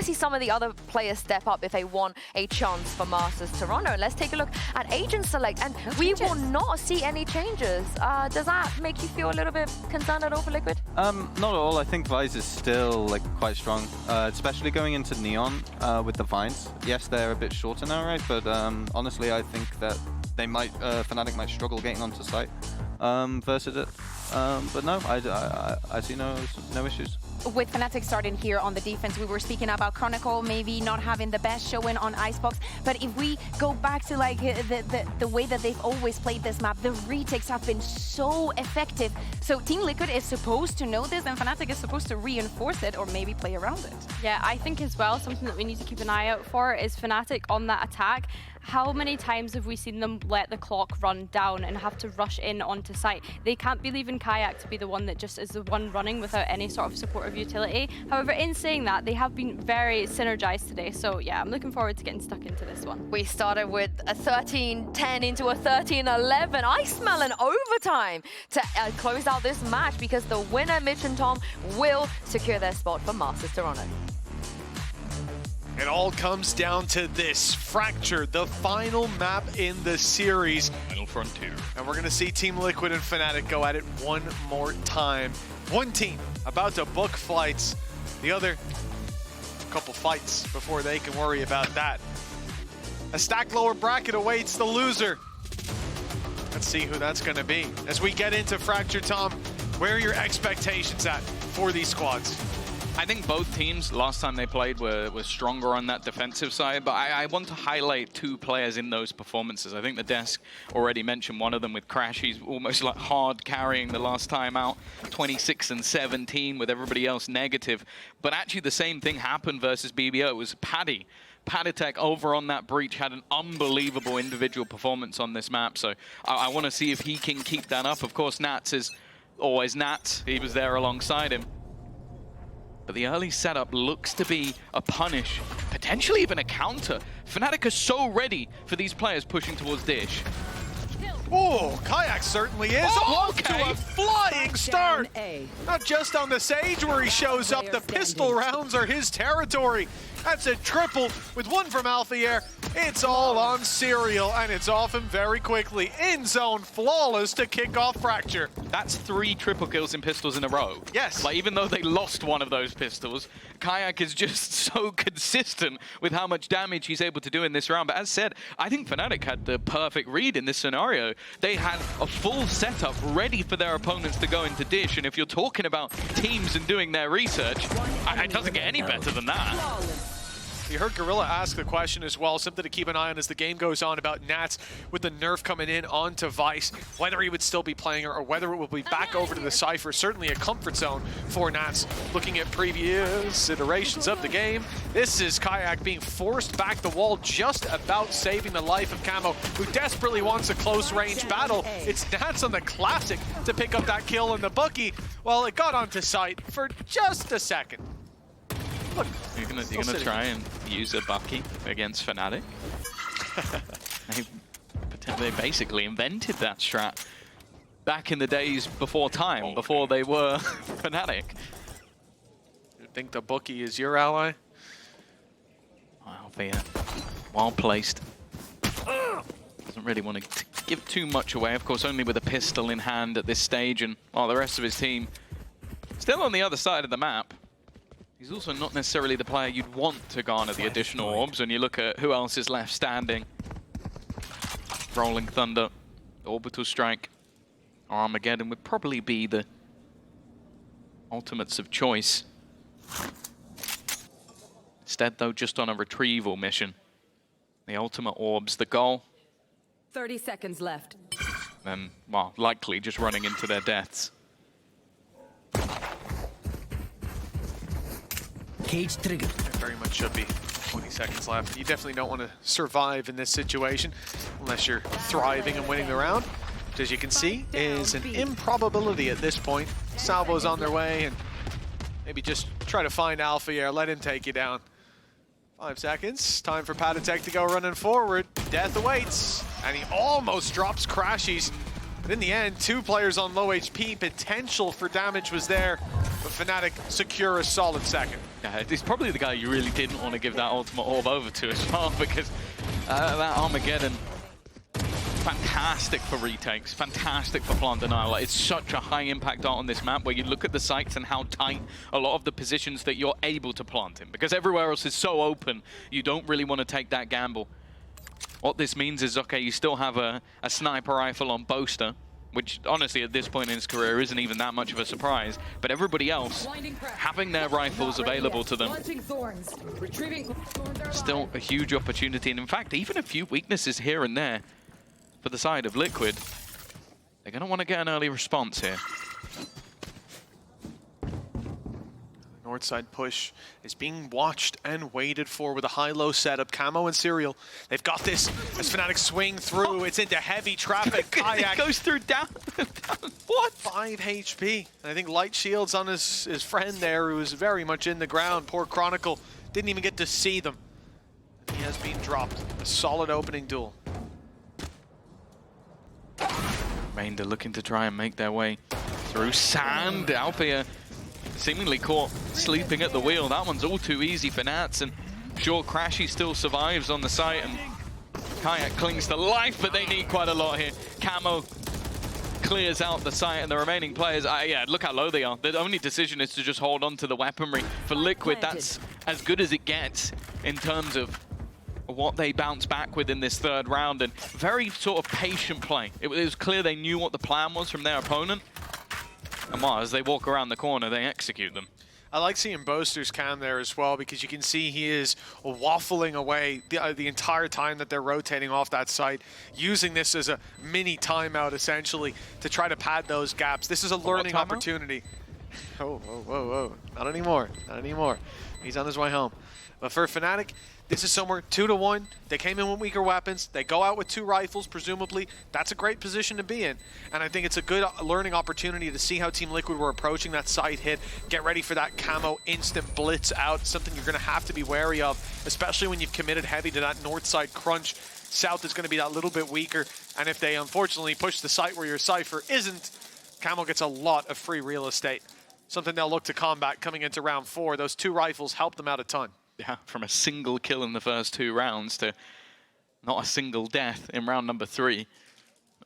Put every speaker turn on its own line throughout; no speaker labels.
to see some of the other players step up if they want a chance for Masters Toronto. Let's take a look at agent select, and we will not see any changes. Does that make you feel a little bit concerned at all for Liquid?
Not at all. I think Vice is still like quite strong, especially going into Neon with the Vines. Yes, they're a bit shorter now, right? But honestly, I think that they might, Fnatic might struggle getting onto site versus it. But no, I see no issues.
With Fnatic starting here on the defense, we were speaking about Chronicle maybe not having the best showing on Icebox, but if we go back to like the way that they've always played this map, the retakes have been so effective. So Team Liquid is supposed to know this, and Fnatic is supposed to reinforce it or maybe play around it.
Yeah, I think as well, something that we need to keep an eye out for is Fnatic on that attack. How many times have we seen them let the clock run down and have to rush in onto site? They can't be leaving Kayak to be the one that just is the one running without any sort of supportive utility. However, in saying that, they have been very synergized today. So yeah, I'm looking forward to getting stuck into this one.
We started with a 13-10 into a 13-11. I smell an overtime to close out this match because the winner, Mitch and Tom, will secure their spot for Masters Toronto.
It all comes down to this, Fracture, the final map in the series.
Final frontier.
And we're gonna see Team Liquid and Fnatic go at it one more time. One team about to book flights, the other, a couple fights before they can worry about that. A stacked lower bracket awaits the loser. Let's see who that's gonna be. As we get into Fracture, Tom, where are your expectations at for these squads?
I think both teams, last time they played, were stronger on that defensive side, but I want to highlight two players in those performances. I think the desk already mentioned one of them with Crash. He's almost like hard carrying the last time out, 26 and 17 with everybody else negative. But actually the same thing happened versus BBO. It was Paddy. Paddytech over on that breach had an unbelievable individual performance on this map, so I want to see if he can keep that up. Of course, Nats is always Nats. He was there alongside him. But the early setup looks to be a punish, potentially even a counter. Fnatic are so ready for these players pushing towards Dish.
Oh, Kayak certainly is off to a flying start. Not just on the Sage where he shows up, the pistol rounds are his territory. That's a triple with one from Alphier. It's all on Serial, and it's off him very quickly. In zone, flawless to kick off Fracture.
That's 3 triple kills in pistols in a row.
Yes.
Like, even though they lost one of those pistols, Kayak is just so consistent with how much damage he's able to do in this round. But as said, I think Fnatic had the perfect read in this scenario. They had a full setup ready for their opponents to go into Dish, and if you're talking about teams and doing their research, it doesn't get any better than that.
You heard Gorilla ask the question as well, something to keep an eye on as the game goes on about Nats with the nerf coming in onto Vice, whether he would still be playing or whether it will be back over to the Cypher. Certainly a comfort zone for Nats looking at previous iterations of the game. This is Kayak being forced back the wall, just about saving the life of Camo, who desperately wants a close range battle. It's Nats on the Classic to pick up that kill, and the Bucky, well, it got onto site for just a second. Look,
you're gonna try and use a Bucky against Fnatic? They basically invented that strat back in the days before time, before they were Fnatic.
You think the Bucky is your ally?
Althea, well placed. Doesn't really want to give too much away, of course, only with a pistol in hand at this stage, and the rest of his team still on the other side of the map. He's also not necessarily the player you'd want to garner the additional orbs when you look at who else is left standing. Rolling Thunder, Orbital Strike, or Armageddon would probably be the ultimates of choice. Instead, though, just on a retrieval mission. The ultimate orbs, the goal.
30 seconds left.
And, well, likely just running into their deaths.
Cage trigger.
It very much should be 20 seconds left. You definitely don't want to survive in this situation unless you're thriving and winning the round, which, as you can see, is an improbability at this point. Salvo's on their way, and maybe just try to find Alphier, let him take you down. 5 seconds, time for Paddytech to go running forward. Death awaits, and he almost drops Crashies. But in the end, 2 players on low HP, potential for damage was there. but Fnatic secure a solid second.
Yeah, it's probably the guy you really didn't want to give that ultimate orb over to as well, because that Armageddon, fantastic for retakes, fantastic for plant denial. Like, it's such a high impact art on this map where you look at the sites and how tight a lot of the positions that you're able to plant in, because everywhere else is so open, you don't really want to take that gamble. What this means is, okay, you still have a sniper rifle on Boaster, which honestly at this point in his career isn't even that much of a surprise, but everybody else having their rifles available to them, still a huge opportunity. And in fact, even a few weaknesses here and there for the side of Liquid. They're going to want to get an early response here.
North side push is being watched and waited for with a high-low setup. Camo and Serial, they've got this as Fnatic swing through. It's into heavy traffic. Kayak
It goes through down. What?
5 HP. And I think Light Shield's on his friend there, who is very much in the ground. Poor Chronicle didn't even get to see them. He has been dropped. A solid opening duel.
Remainder looking to try and make their way through sand. Alpia seemingly caught sleeping at the wheel. That one's all too easy for Nats, and sure, Crashy still survives on the site, and Kayak clings to life, but they need quite a lot here. Camo clears out the site, and the remaining players, yeah, look how low they are. The only decision is to just hold on to the weaponry. For Liquid, that's as good as it gets in terms of what they bounce back with in this third round, and very sort of patient play. It was clear they knew what the plan was from their opponent, and well, as they walk around the corner, they execute them.
I like seeing Boaster's cam there as well, because you can see he is waffling away the entire time that they're rotating off that site, using this as a mini timeout, essentially, to try to pad those gaps. This is a learning opportunity. Oh, whoa, whoa, whoa. Not anymore. Not anymore. He's on his way home. But for Fnatic, this is somewhere 2-1. They came in with weaker weapons. They go out with 2 rifles, presumably. That's a great position to be in. And I think it's a good learning opportunity to see how Team Liquid were approaching that side hit. Get ready for that Camo instant blitz out, something you're going to have to be wary of, especially when you've committed heavy to that north side crunch. South is going to be that little bit weaker. And if they unfortunately push the site where your Cypher isn't, Camo gets a lot of free real estate. Something they'll look to combat coming into round 4. Those 2 rifles help them out a ton.
Yeah, from a single kill in the first 2 rounds to not a single death in round number 3.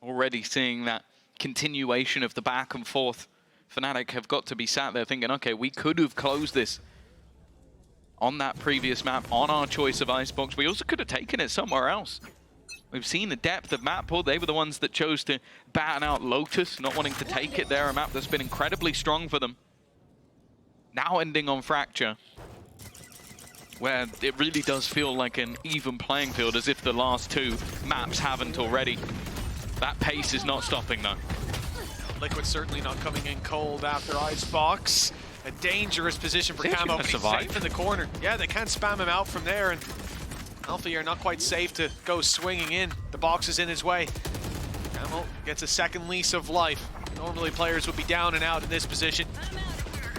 Already seeing that continuation of the back and forth. Fnatic have got to be sat there thinking, okay, we could have closed this on that previous map, on our choice of Icebox. We also could have taken it somewhere else. We've seen the depth of map pool. They were the ones that chose to batten out Lotus, not wanting to take it there, a map that's been incredibly strong for them. Now ending on Fracture, where it really does feel like an even playing field, as if the last 2 maps haven't already. That pace is not stopping, though.
Liquid certainly not coming in cold after Icebox. A dangerous position for Camo. He's safe in the corner. Yeah, they can't spam him out from there, and Alpha are not quite safe to go swinging in. The box is in his way. Camo gets a second lease of life. Normally players would be down and out in this position.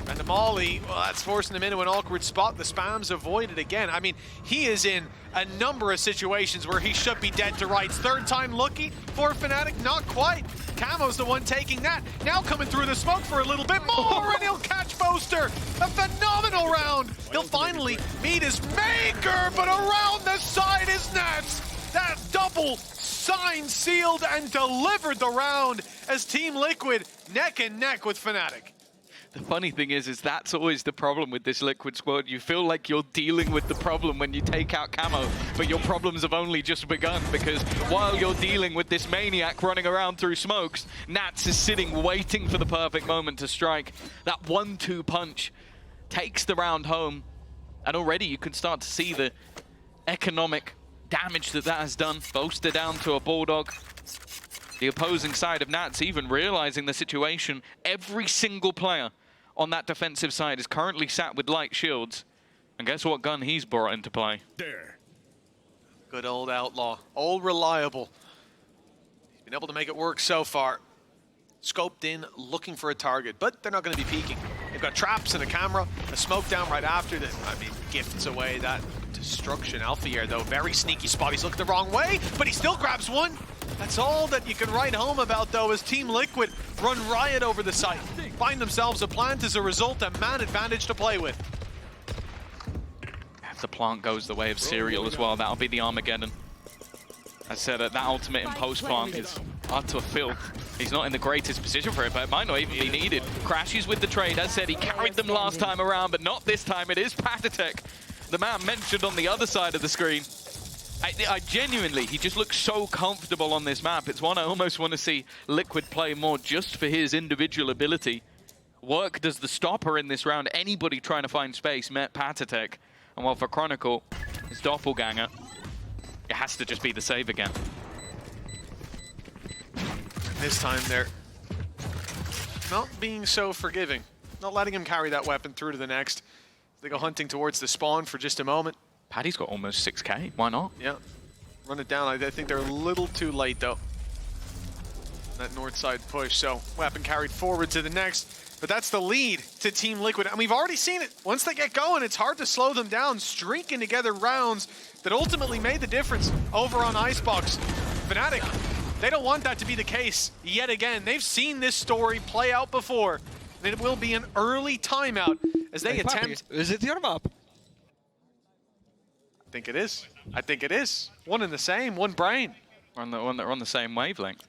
And the Molly, well, that's forcing him into an awkward spot. The spam's avoided again. I mean, he is in a number of situations where he should be dead to rights. Third time lucky for Fnatic, not quite. Camo's the one taking that. Now coming through the smoke for a little bit more, and he'll catch Boaster. A phenomenal round. He'll finally meet his maker, but around the side is Nats. That double signed, sealed, and delivered the round as Team Liquid neck and neck with Fnatic.
The funny thing is that's always the problem with this Liquid squad. You feel like you're dealing with the problem when you take out Camo, but your problems have only just begun, because while you're dealing with this maniac running around through smokes, Nats is sitting waiting for the perfect moment to strike. That 1-2 punch takes the round home, and already you can start to see the economic damage that has done. Boaster down to a Bulldog. The opposing side of Nats even realizing the situation. Every single player on that defensive side is currently sat with light shields. And guess what gun he's brought into play?
There. Good old Outlaw. Old reliable. He's been able to make it work so far. Scoped in, looking for a target, but they're not going to be peeking. They've got traps and a camera, a smoke down right after that. I mean, gifts away that destruction. Alphier, though, very sneaky spot. He's looking the wrong way, but he still grabs one. That's all that you can write home about, though, as Team Liquid run riot over the site. Find themselves a plant as a result, a man advantage to play with.
If the plant goes the way of Serial as well, that'll be the Armageddon. I said that ultimate in post plant is utter filth. He's not in the greatest position for it, but it might not even be needed. Crashes with the trade. As said, he carried them last time around, but not this time. It is Fnatic, the man mentioned on the other side of the screen. I genuinely, he just looks so comfortable on this map. It's one I almost want to see Liquid play more just for his individual ability. Work does the stopper in this round. Anybody trying to find space met Fnatic. And while for Chronicle, his doppelganger, it has to just be the save again.
This time they're not being so forgiving. Not letting him carry that weapon through to the next. They go hunting towards the spawn for just a moment.
Paddy's got almost 6k, why not?
Yeah, run it down. I think they're a little too late though. That north side push, so weapon carried forward to the next. But that's the lead to Team Liquid. And we've already seen it. Once they get going, it's hard to slow them down, streaking together rounds that ultimately made the difference over on Icebox. Fnatic, they don't want that to be the case yet again. They've seen this story play out before. And it will be an early timeout as they attempt...
Is it your map?
I think it is. I think it is. One and the same, one brain.
We're on the same wavelength.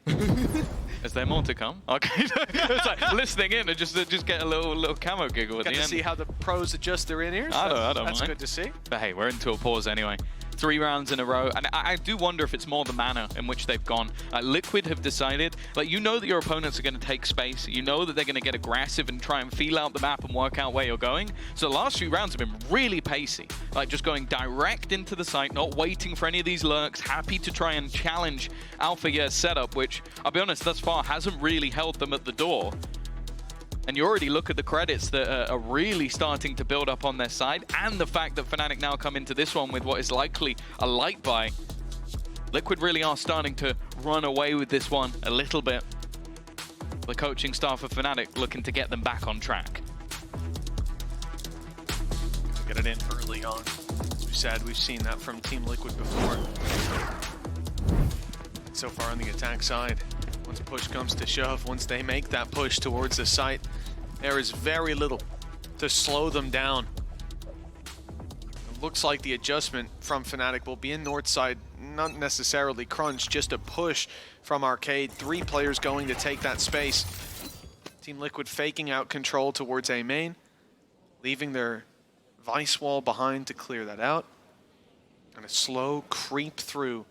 Is there more to come? Okay, it's like listening in and just get a little camo giggle at the end.
Get to see how the pros adjust their in-ears.
I don't
That's
mind.
good to see.
But hey, we're into a pause anyway. 3 rounds in a row, and I do wonder if it's more the manner in which they've gone. Liquid have decided, like, you know that your opponents are going to take space, you know that they're going to get aggressive and try and feel out the map and work out where you're going. So the last few rounds have been really pacey, like just going direct into the site, not waiting for any of these lurks, happy to try and challenge Alpha Year's setup, which, I'll be honest, thus far hasn't really held them at the door. And you already look at the credits that are really starting to build up on their side, and the fact that Fnatic now come into this one with what is likely a light buy. Liquid really are starting to run away with this one a little bit. The coaching staff of Fnatic looking to get them back on track.
Get it in early on. As we said, we've seen that from Team Liquid before. So far on the attack side, once push comes to shove, once they make that push towards the site, there is very little to slow them down. It looks like the adjustment from Fnatic will be in north side, not necessarily crunch, just a push from Arcade. 3 players going to take that space. Team Liquid faking out control towards A main, leaving their Vice wall behind to clear that out. And a slow creep through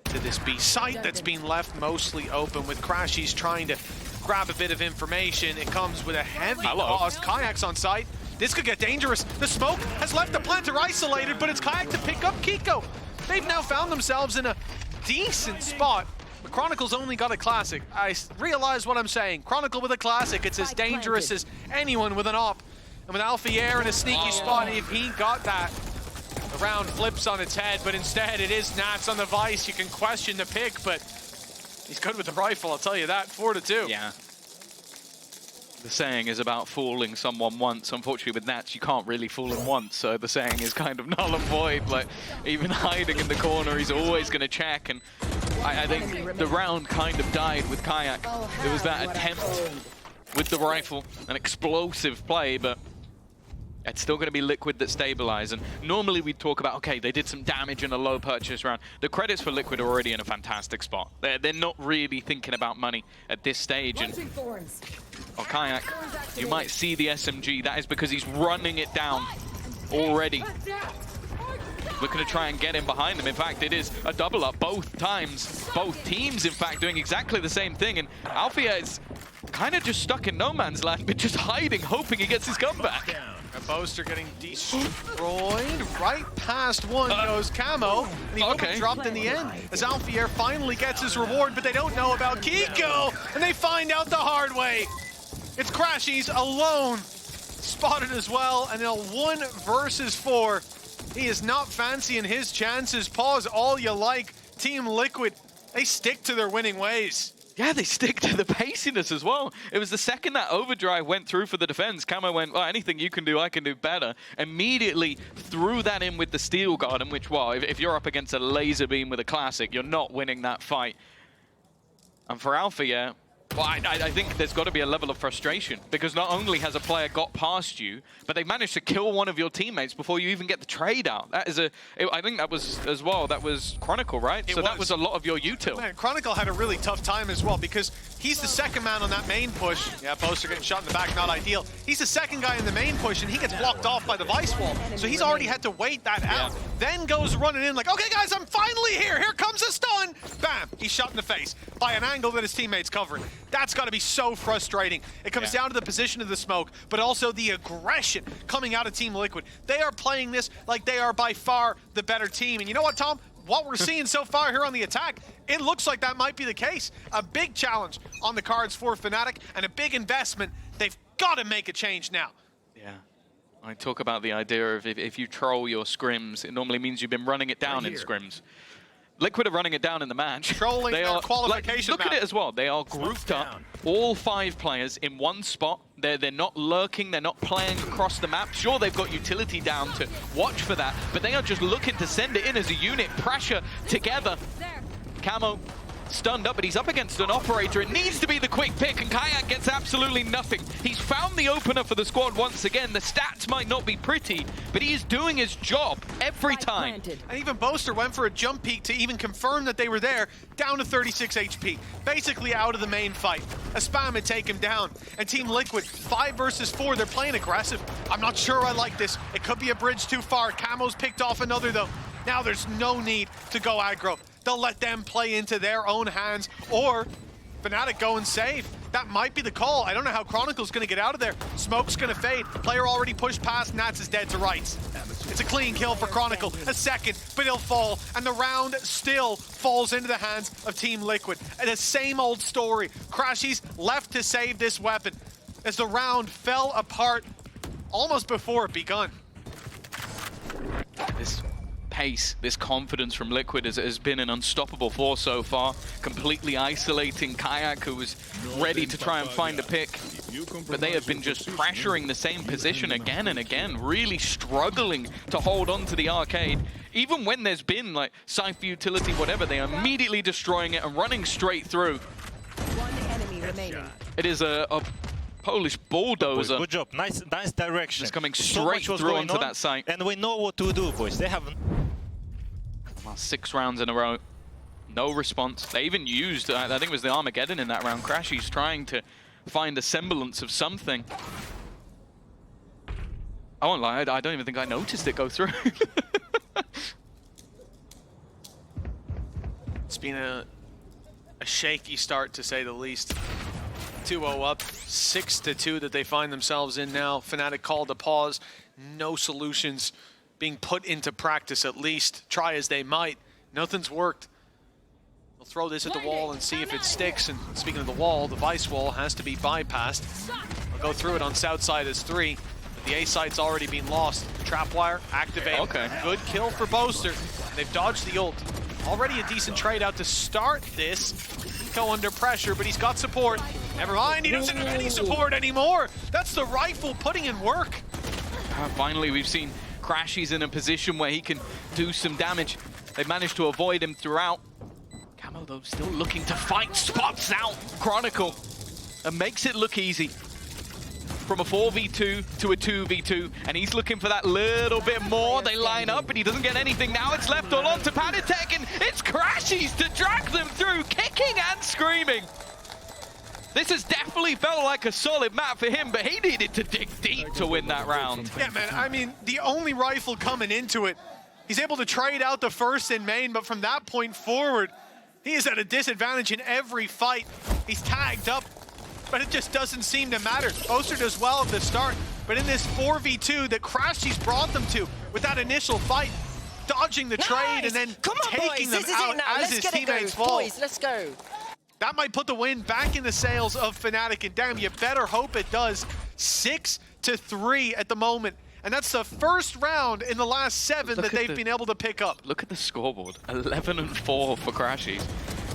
to this B site that's been left mostly open, with Crashies trying to grab a bit of information. It comes with a heavy cost. Kayak's on site. This could get dangerous. The smoke has left the planter isolated, but it's Kayak to pick up Kiko. They've now found themselves in a decent spot. The Chronicle's only got a classic. I realize what I'm saying. Chronicle with a classic, it's as dangerous as anyone with an op. And with Alphier in a sneaky spot, if he got that, the round flips on its head, but instead it is Nats on the Vice. You can question the pick, but he's good with the rifle, I'll tell you that. 4-2.
Yeah. The saying is about fooling someone once. Unfortunately, with Nats, you can't really fool him once, so the saying is kind of null and void. Like, even hiding in the corner, he's always going to check, and I think the round kind of died with Kayak. There was that attempt with the rifle, an explosive play, but it's still going to be Liquid that stabilize. And normally we'd talk about, okay, they did some damage in a low purchase round. The credits for Liquid are already in a fantastic spot. They're not really thinking about money at this stage. And Kayak, you might see the SMG. That is because he's running it down already. Looking to try and get him behind them. In fact, it is a double up both times. Both teams, in fact, doing exactly the same thing. And Alfia is kind of just stuck in no man's land, but just hiding, hoping he gets his gun back.
A Boaster getting destroyed. Right past one goes Camo, and he will be dropped in the end as Alfier finally gets his reward, but they don't know about Kiko, and they find out the hard way. It's Crashies alone, spotted as well, and in a 1 versus 4. He is not fancying his chances. Pause all you like. Team Liquid, they stick to their winning ways.
Yeah, they stick to the paciness as well. It was the second that overdrive went through for the defense, Camo went, well, anything you can do, I can do better. Immediately threw that in with the Steel Garden, which, well, if you're up against a laser beam with a Classic, you're not winning that fight. And for Alpha, yeah, well, I think there's got to be a level of frustration, because not only has a player got past you, but they've managed to kill one of your teammates before you even get the trade out. That is I think that was, as well, that was Chronicle, right? That was a lot of your util.
Man, Chronicle had a really tough time as well, because he's the second man on that main push. Yeah, Boaster getting shot in the back, not ideal. He's the second guy in the main push, and he gets blocked off by the Vice Wall. So he's already had to wait that out. Then goes running in like, okay guys, I'm finally here. Here comes a stun. Bam, he's shot in the face by an angle that his teammate's covering. That's got to be so frustrating. It comes down to the position of the smoke, but also the aggression coming out of Team Liquid. They are playing this like they are by far the better team. And you know what, Tom? What we're seeing so far here on the attack, it looks like that might be the case. A big challenge on the cards for Fnatic and a big investment. They've got to make a change now.
Yeah. I talk about the idea of if you troll your scrims, it normally means you've been running it down in scrims. Liquid are running it down in the match.
Trolling their qualification
look at it as well. They are grouped up, all 5 players in one spot. They're not lurking. They're not playing across the map. Sure, they've got utility down to watch for that, but they are just looking to send it in as a unit. Pressure together. Camo stunned up, but he's up against an operator. It needs to be the quick pick, and Kayak gets absolutely nothing. He's found the opener for the squad once again. The stats might not be pretty, but he is doing his job every time.
And even Boaster went for a jump peek to even confirm that they were there, down to 36 HP. Basically out of the main fight. A spam had take him down. And Team Liquid, 5 versus 4, they're playing aggressive. I'm not sure I like this. It could be a bridge too far. Camo's picked off another though. Now there's no need to go aggro. They'll let them play into their own hands, or Fnatic go and save. That might be the call. I don't know how Chronicle's gonna get out of there. Smoke's gonna fade. Player already pushed past, Nats is dead to rights. It's a clean kill for Chronicle. A second, but he'll fall, and the round still falls into the hands of Team Liquid. And the same old story. Crashy's left to save this weapon as the round fell apart almost before it begun.
This pace, this confidence from Liquid has been an unstoppable force so far, completely isolating Kayak, who was ready to try and find a pick, but they have been just pressuring the same position again and again, really struggling to hold on to the arcade. Even when there's been like Cypher utility, whatever, they are immediately destroying it and running straight through.
One enemy remaining.
It is a Polish bulldozer.
Good job, nice direction.
Just coming straight through onto that site.
And we know what to do, boys. They haven't.
Well, 6 rounds in a row, no response. They even used, I think it was the Armageddon in that round. Crashy's trying to find a semblance of something. I won't lie, I don't even think I noticed it go through.
It's been a shaky start, to say the least. 2-0 up, 6-2 that they find themselves in now. Fnatic called a pause, no solutions being put into practice, at least. Try as they might, nothing's worked. They'll throw this at the wall and see if it sticks. And speaking of the wall, the Vice Wall has to be bypassed. I'll go through it on south side as 3. But the A site's already been lost. Trapwire activated.
Okay.
Good kill for Boaster. They've dodged the ult. Already a decent trade out to start this. Go under pressure, but he's got support. Never mind, he doesn't have any support anymore. That's the rifle putting in work.
Finally, we've seen Crashy's in a position where he can do some damage. They've managed to avoid him throughout. Camo, though, still looking to fight. Spots out Chronicle and makes it look easy. From a 4v2 to a 2v2, and he's looking for that little bit more. They line up, but he doesn't get anything. Now it's left all on to Fnatic, and it's Crashy's to drag them through, kicking and screaming. This has definitely felt like a solid map for him, but he needed to dig deep to win that round.
Yeah, man, I mean, the only rifle coming into it, he's able to trade out the first in main, but from that point forward, he is at a disadvantage in every fight. He's tagged up, but it just doesn't seem to matter. Boaster does well at the start, but in this 4v2 that Crashy's brought them to, with that initial fight, dodging the trade and then taking them out as his teammates fall.
Boys, let's go.
That might put the win back in the sails of Fnatic, and damn, you better hope it does. 6-3 at the moment, and that's the first round in the last 7 that they've been able to pick up.
Look at the scoreboard, 11-4 for Crashy's.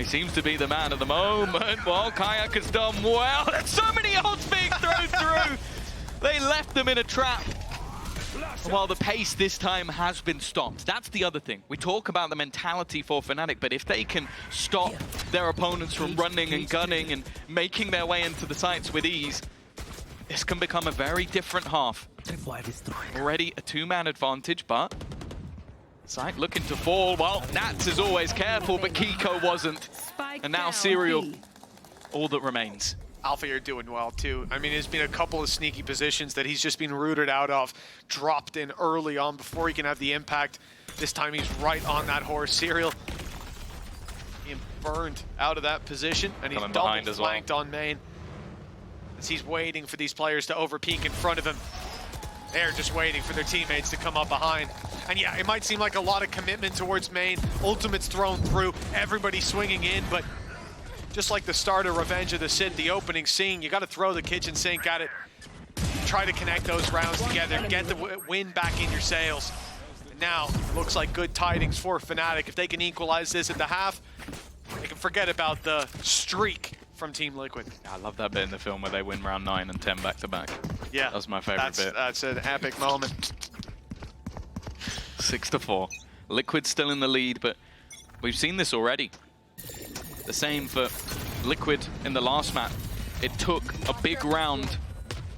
He seems to be the man at the moment. Well, Kayak has done well. There's so many ults being thrown through. They left them in a trap. While the pace this time has been stopped. That's the other thing. We talk about the mentality for Fnatic, but if they can stop their opponents from running and gunning and making their way into the sites with ease, this can become a very different half. Already a two-man advantage, but Site looking to fall. Well, Nats is always careful, but Kiko wasn't. And now Serial, all that remains.
Alpha, you're doing well too. I mean, there's been a couple of sneaky positions that he's just been rooted out of, dropped in early on before he can have the impact. This time he's right on that horse. Serial being burned out of that position, and he's double flanked on main. As he's waiting for these players to overpeak in front of him. They're just waiting for their teammates to come up behind. And yeah, it might seem like a lot of commitment towards main. Ultimate's thrown through, everybody swinging in, but just like the start of Revenge of the Sith, the opening scene, you got to throw the kitchen sink at it. Try to connect those rounds together, get the wind back in your sails. And now, looks like good tidings for Fnatic. If they can equalize this at the half, they can forget about the streak from Team Liquid.
I love that bit in the film where they win round 9 and 10 back-to-back.
Yeah,
that was my favorite bit.
That's an epic moment.
6-4. Liquid's still in the lead, but we've seen this already. The same for Liquid in the last map. It took a big round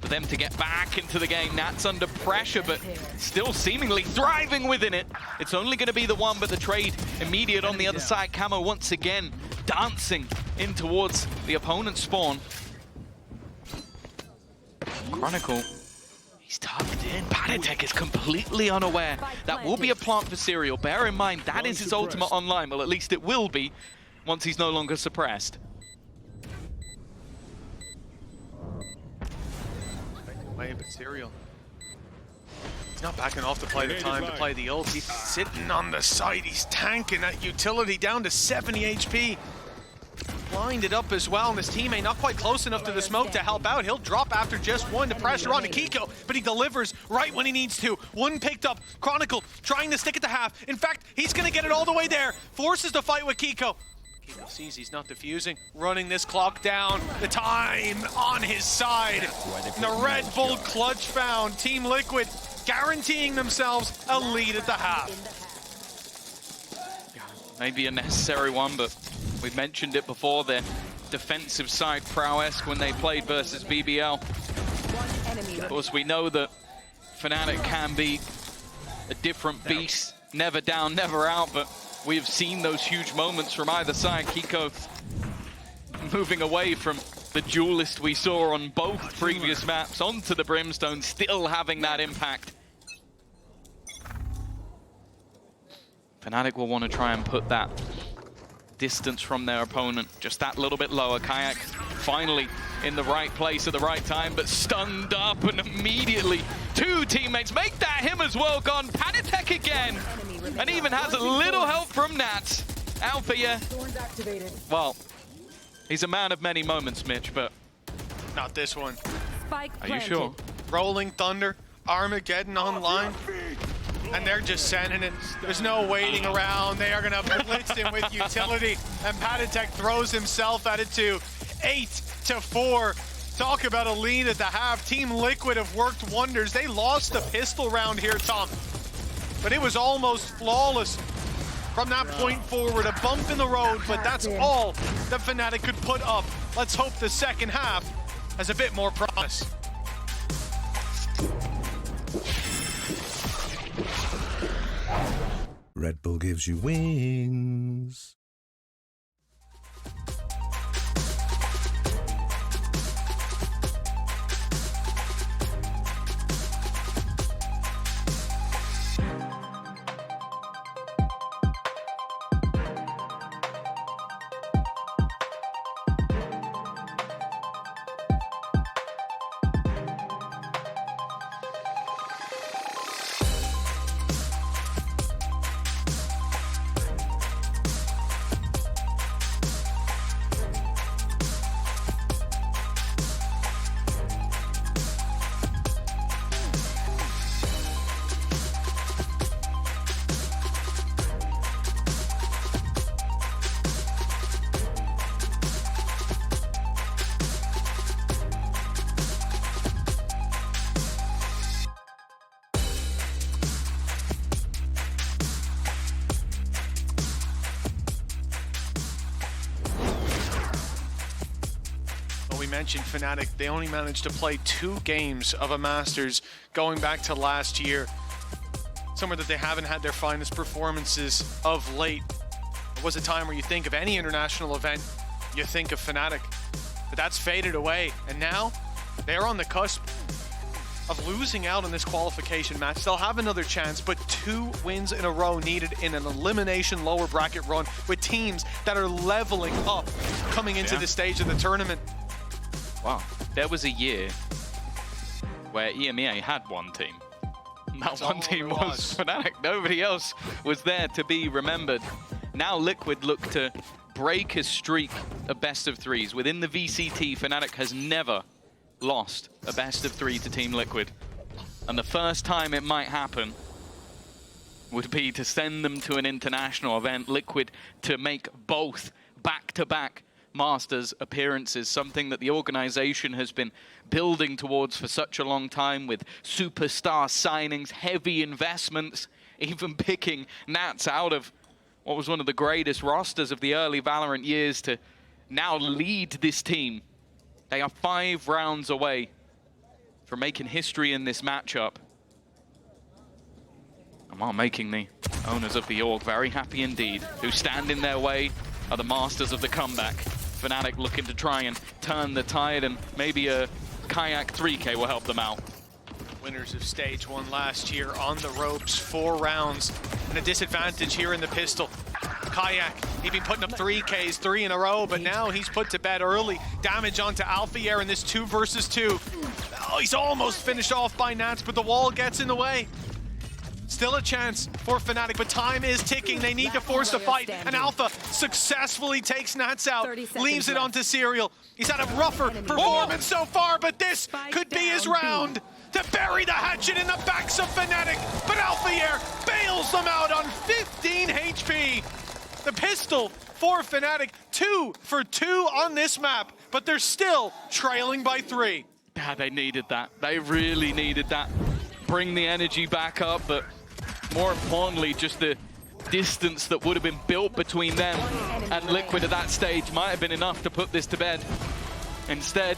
for them to get back into the game. Nat's under pressure, but still seemingly thriving within it. It's only going to be the one, but the trade immediate on the other side. Camo once again dancing in towards the opponent's spawn. Chronicle, he's tucked in. Panatek is completely unaware. That will be a plant for Serial. Bear in mind, that is his ultimate online. Well, at least it will be once he's no longer suppressed.
But Serial, he's not backing off to play the time to play the ult. He's sitting on the side. He's tanking that utility down to 70 HP. Blinded up as well, and his teammate not quite close enough to the smoke to help out. He'll drop after just one to pressure on to Kiko, but he delivers right when he needs to. One picked up. Chronicle trying to stick it to half. In fact, he's going to get it all the way there. Forces the fight with Kiko. Kiko sees he's not defusing, running this clock down. The time on his side. The Red Bull clutch found. Team Liquid guaranteeing themselves a lead at the half.
Maybe a necessary one, but we've mentioned it before, their defensive side prowess when they played versus BBL. Of course, we know that Fnatic can be a different beast, never down, never out, but we've seen those huge moments from either side. Kiko moving away from the duelist we saw on both previous maps onto the Brimstone, still having that impact. Fnatic will want to try and put that distance from their opponent just that little bit lower. Kayak finally in the right place at the right time, but stunned up, and immediately two teammates make that him as well. Gone Panatek again, and even has a little help from Nats. Alpha, yeah. Well, he's a man of many moments, Mitch, but
not this one.
Are you sure?
Rolling Thunder, Armageddon online. And they're just sending it. There's no waiting around. They are going to blitz him with utility. And Panatek throws himself at it too. 8-4. Talk about a lead at the half. Team Liquid have worked wonders. They lost the pistol round here, Tom. But it was almost flawless from that point forward. A bump in the road, but that's all that Fnatic could put up. Let's hope the second half has a bit more promise.
Red Bull gives you wings.
mentioned Fnatic, they only managed to play 2 games of a Masters going back to last year. Somewhere that they haven't had their finest performances of late. There was a time where you think of any international event, you think of Fnatic. But that's faded away, and now they're on the cusp of losing out on this qualification match. They'll have another chance, but 2 wins in a row needed in an elimination lower bracket run with teams that are leveling up coming into this stage of the tournament.
Wow, there was a year where EMEA had one team. That one team was Fnatic. Nobody else was there to be remembered. Now Liquid look to break a streak of best of 3s. Within the VCT, Fnatic has never lost a best of 3 to Team Liquid. And the first time it might happen would be to send them to an international event, Liquid to make both back-to-back Masters appearances, something that the organization has been building towards for such a long time, with superstar signings, heavy investments, even picking Nats out of what was one of the greatest rosters of the early Valorant years to now lead this team. They are 5 rounds away from making history in this matchup. And while making the owners of the org very happy indeed, who stand in their way are the masters of the comeback. Fnatic looking to try and turn the tide, and maybe a Kayak 3K will help them out.
Winners of stage 1 last year on the ropes, 4 rounds, and a disadvantage here in the pistol. Kayak, he'd been putting up 3Ks, 3 in a row, but now he's put to bed early. Damage onto Alphier in this 2 versus 2. Oh, he's almost finished off by Nats, but the wall gets in the way. Still a chance for Fnatic, but time is ticking. They need to force the fight, and Alpha successfully takes Nats out, leaves it onto Serial. He's had a rougher performance so far, but this could be his round to bury the hatchet in the backs of Fnatic. But Alphier bails them out on 15 HP. The pistol for Fnatic, 2 for 2 on this map, but they're still trailing by 3.
Yeah, they needed that. They really needed that. Bring the energy back up, but more importantly, just the distance that would have been built between them and Liquid at that stage might have been enough to put this to bed. Instead,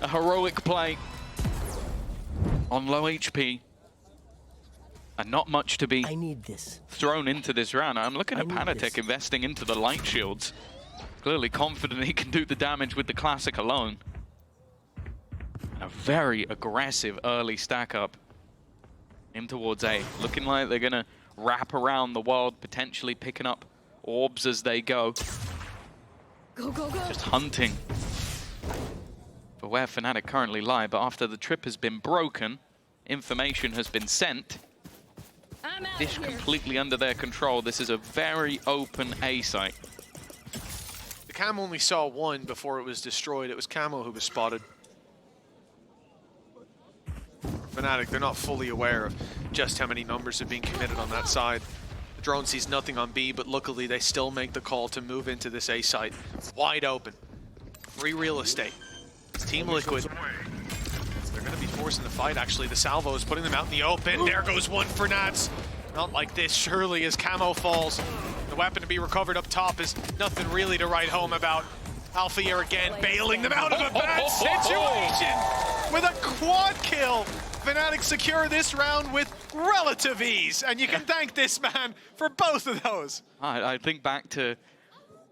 a heroic play on low HP and not much to be thrown into this round. I'm looking at Fnatic investing into the light shields. Clearly confident he can do the damage with the classic alone. A very aggressive early stack up in towards A. Looking like they're going to wrap around the world, potentially picking up orbs as they go. Just hunting for where Fnatic currently lie, but after the trip has been broken, information has been sent. This completely under their control. This is a very open A site.
The Cam only saw 1 before it was destroyed. It was Camo who was spotted. Fnatic, they're not fully aware of just how many numbers have been committed on that side. The drone sees nothing on B, but luckily they still make the call to move into this A site. Wide open. Free real estate. It's Team Liquid. They're going to be forcing the fight, actually. The salvo is putting them out in the open. There goes 1 for Nats. Not like this, surely, as Camo falls. The weapon to be recovered up top is nothing really to write home about. Alphier again, bailing them out of a bad situation with a quad kill. Fnatic secure this round with relative ease, and you can thank this man for both of those.
I think back to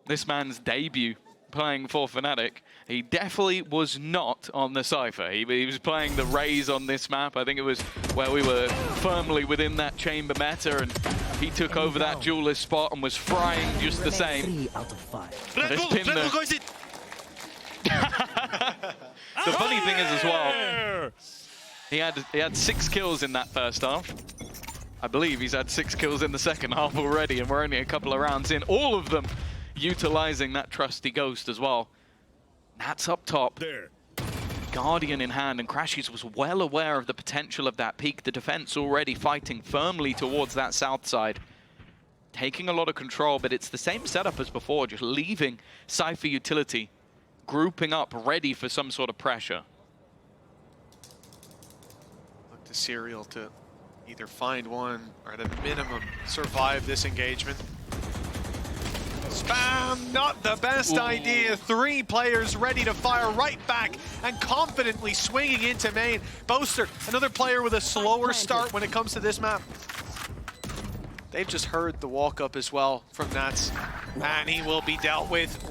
this man's debut playing for Fnatic. He definitely was not on the Cypher. He was playing the Raze on this map. I think it was where we were firmly within that chamber meta, and he took over that duelist spot and was frying just the same.
3 out of 5.
The funny thing is as well, he had 6 kills in that first half. I believe he's had 6 kills in the second half already, and we're only a couple of rounds in. All of them utilizing that trusty Ghost as well. Nats up top. Guardian in hand, and Crashies was well aware of the potential of that peak. The defense already fighting firmly towards that south side. Taking a lot of control, but it's the same setup as before, just leaving Cypher utility, grouping up, ready for some sort of pressure.
Look to Serial to either find one or at a minimum survive this engagement. Bam! Not the best idea. 3 players ready to fire right back and confidently swinging into main. Boaster, another player with a slower start when it comes to this map. They've just heard the walk-up as well from Nats, and he will be dealt with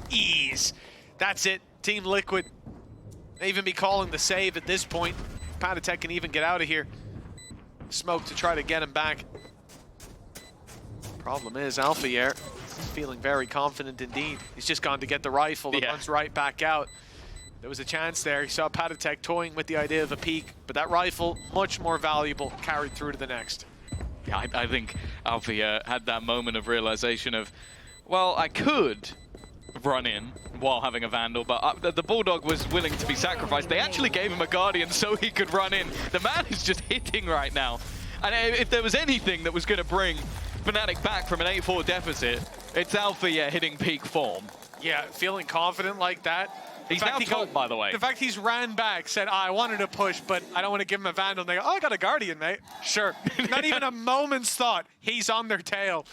ease. That's it. Team Liquid may even be calling the save at this point. Patatek can even get out of here. Smoke to try to get him back. Problem is, Alphayer is feeling very confident indeed. He's just gone to get the rifle and runs right back out. There was a chance there. He saw Patatek toying with the idea of a peek, but that rifle, much more valuable, carried through to the next.
Yeah, I think Alpha had that moment of realization of, well, I could run in while having a Vandal, but the Bulldog was willing to be sacrificed. They actually gave him a Guardian so he could run in. The man is just hitting right now. And if there was anything that was going to bring Fnatic back from an 8-4 deficit, it's Alpha hitting peak form.
Yeah, feeling confident like that.
He's now top, by the way.
The fact he's ran back, said, I wanted to push, but I don't want to give him a Vandal. And they go, oh, I got a Guardian, mate. Sure. Not even a moment's thought. He's on their tail.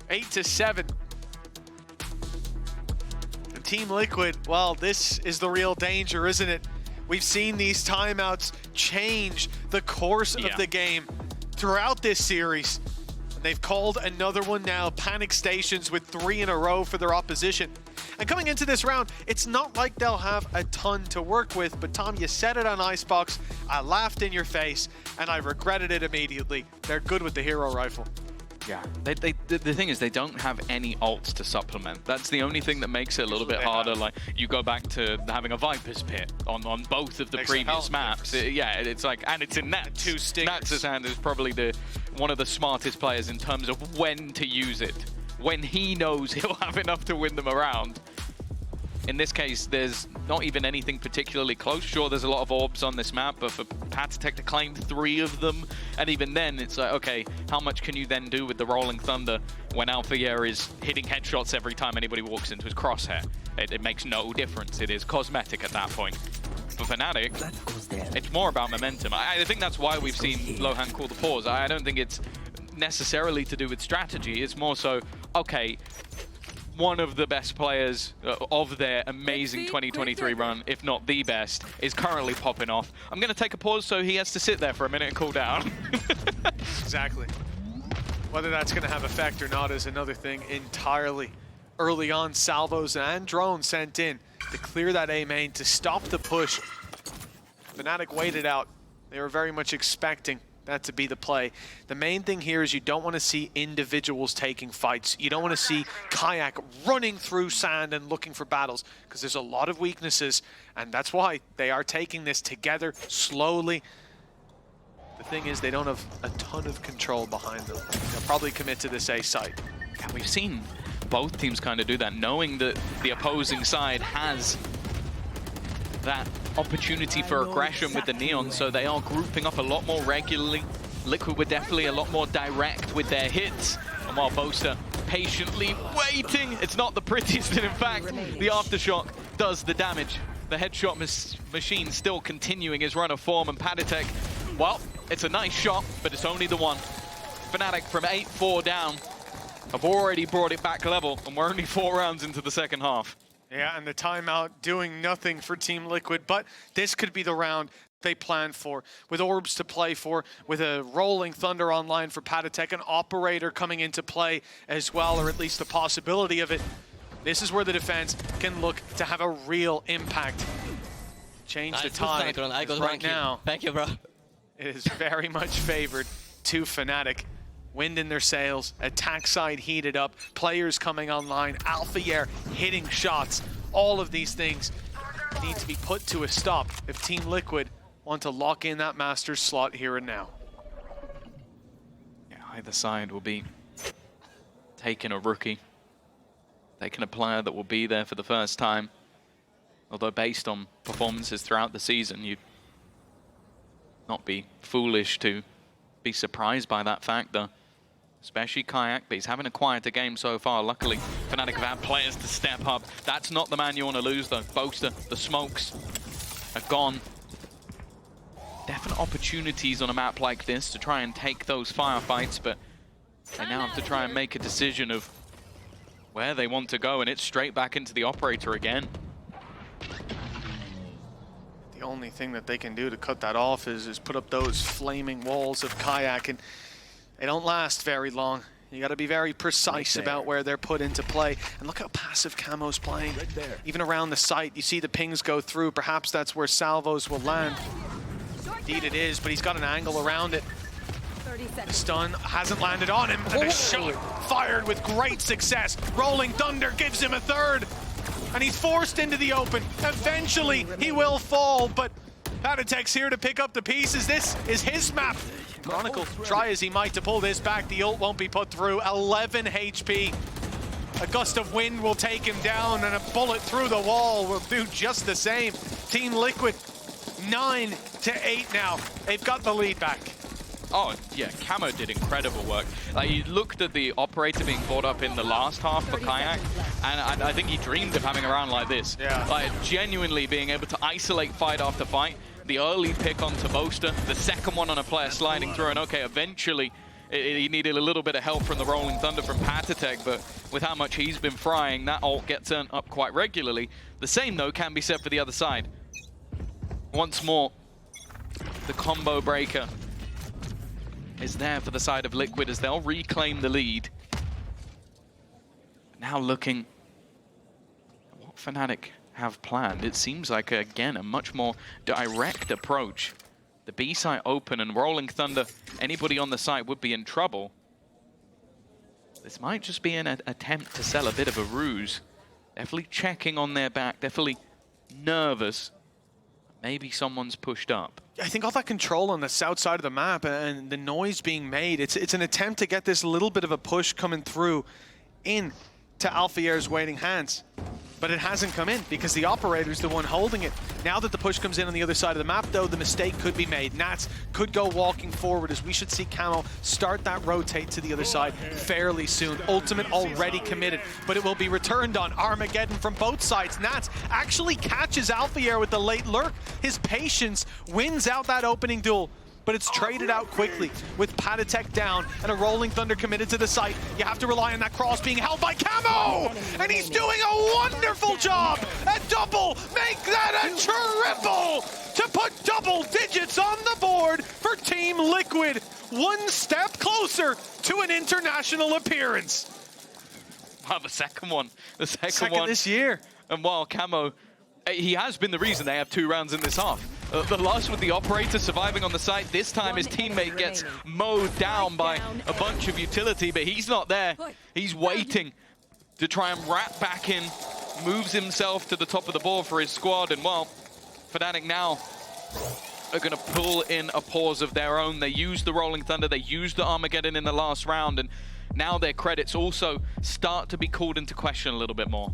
8-7. And Team Liquid, well, this is the real danger, isn't it? We've seen these timeouts change the course of the game throughout this series. They've called another one now, Panic Stations, with 3 in a row for their opposition. And coming into this round, it's not like they'll have a ton to work with, but Tom, you said it on Icebox, I laughed in your face, and I regretted it immediately. They're good with the hero rifle.
Yeah, the thing is, they don't have any ults to supplement. That's the only thing that makes it a little bit harder. Like, you go back to having a Viper's Pit on both of the previous maps. Yeah, it's like, and it's in Nats.
2 stingers.
Nats' hand is probably one of the smartest players in terms of when to use it. When he knows he'll have enough to win them around. In this case, there's not even anything particularly close. Sure, there's a lot of orbs on this map, but for Patatek to claim 3 of them, and even then, it's like, okay, how much can you then do with the Rolling Thunder when Alphayer is hitting headshots every time anybody walks into his crosshair? It makes no difference. It is cosmetic at that point. For Fnatic, it's more about momentum. I think that's why we've seen Lohan call the pause. I don't think it's necessarily to do with strategy. It's more so, okay, one of the best players of their amazing 2023 run, if not the best, is currently popping off. I'm going to take a pause so he has to sit there for a minute and cool down.
Exactly. Whether that's going to have effect or not is another thing entirely. Early on, salvos and drones sent in to clear that A main, to stop the push. Fnatic waited out. They were very much expecting that to be the play. The main thing here is you don't want to see individuals taking fights. You don't want to see Kayak running through sand and looking for battles, because there's a lot of weaknesses, and that's why they are taking this together slowly. The thing is, they don't have a ton of control behind them. They'll probably commit to this A site.
Yeah, we've seen both teams kind of do that, knowing that the opposing side has that opportunity for aggression with the Neon, so they are grouping up a lot more regularly. Liquid were definitely a lot more direct with their hits, and while Boaster patiently waiting, it's not the prettiest, and in fact, the Aftershock does the damage. The headshot machine still continuing his run of form, and Patatek, well, it's a nice shot, but it's only the one. Fnatic from 8-4 down have already brought it back level, and we're only 4 rounds into the second half.
Yeah, and the timeout doing nothing for Team Liquid, but this could be the round they planned for, with orbs to play for, with a Rolling Thunder online for Patatek, an Operator coming into play as well, or at least the possibility of it. This is where the defense can look to have a real impact. Change the tide right now.
Thank you, bro.
It is very much favored to Fnatic. Wind in their sails, attack side heated up, players coming online, Alphayer hitting shots. All of these things need to be put to a stop if Team Liquid want to lock in that Masters slot here and now.
Yeah, either side will be taking a rookie, taking a player that will be there for the first time. Although based on performances throughout the season, you'd not be foolish to be surprised by that factor. Especially Kayak, but he's having a quieter game so far. Luckily, Fnatic have had players to step up. That's not the man you want to lose, though. Boaster, the smokes are gone. Definite opportunities on a map like this to try and take those firefights, but they now have to try and make a decision of where they want to go, and it's straight back into the operator again.
The only thing that they can do to cut that off is put up those flaming walls of Kayak, and they don't last very long. You got to be very precise about where they're put into play. And look how passive Camo's playing. Even around the site, you see the pings go through. Perhaps that's where salvos will land. Indeed it is, but he's got an angle around it. The stun hasn't landed on him, and a shot fired with great success. Rolling Thunder gives him a third, and he's forced into the open. Eventually, he will fall, but Fnatic's here to pick up the pieces. This is his map. Chronicle, try as he might to pull this back. The ult won't be put through. 11 HP. A gust of wind will take him down, and a bullet through the wall will do just the same. Team Liquid, 9-8 now. They've got the lead back.
Oh, yeah, Camo did incredible work. Like, he looked at the operator being brought up in the last half for Kayak, and I think he dreamed of having a round like this.
Yeah.
Like, genuinely being able to isolate fight after fight. The early pick onto Boaster, the second one on a player sliding through, and okay, eventually he needed a little bit of help from the Rolling Thunder from Fnatic, but with how much he's been frying, that ult gets turned up quite regularly. The same, though, can be said for the other side. Once more, the combo breaker is there for the side of Liquid as they'll reclaim the lead. Now looking at what Fnatic have planned, it seems like, again, a much more direct approach. The B site open and Rolling Thunder, anybody on the site would be in trouble. This might just be an attempt to sell a bit of a ruse. Definitely checking on their back, definitely nervous. Maybe someone's pushed up.
I think all that control on the south side of the map and the noise being made, it's an attempt to get this little bit of a push coming through in to Alfiair's waiting hands. But it hasn't come in because the operator's the one holding it. Now that the push comes in on the other side of the map, though, the mistake could be made. Nats could go walking forward as we should see Camo start that rotate to the other side fairly soon. Ultimate already committed, but it will be returned on. Armageddon from both sides. Nats actually catches Alfiair with the late lurk. His patience wins out that opening duel, but it's traded out quickly with Fnatic down and a Rolling Thunder committed to the site. You have to rely on that cross being held by Camo, and he's doing a wonderful job. A double, make that a triple to put double digits on the board for Team Liquid. One step closer to an international appearance.
Wow, the second one. The second one
this year.
And while Camo, he has been the reason they have 2 rounds in this half. The last with the operator surviving on the site. This time his teammate gets mowed down by a bunch of utility, but he's not there. He's waiting to try and wrap back in, moves himself to the top of the board for his squad, and well, Fnatic now are going to pull in a pause of their own. They used the Rolling Thunder, they used the Armageddon in the last round, and now their credits also start to be called into question a little bit more.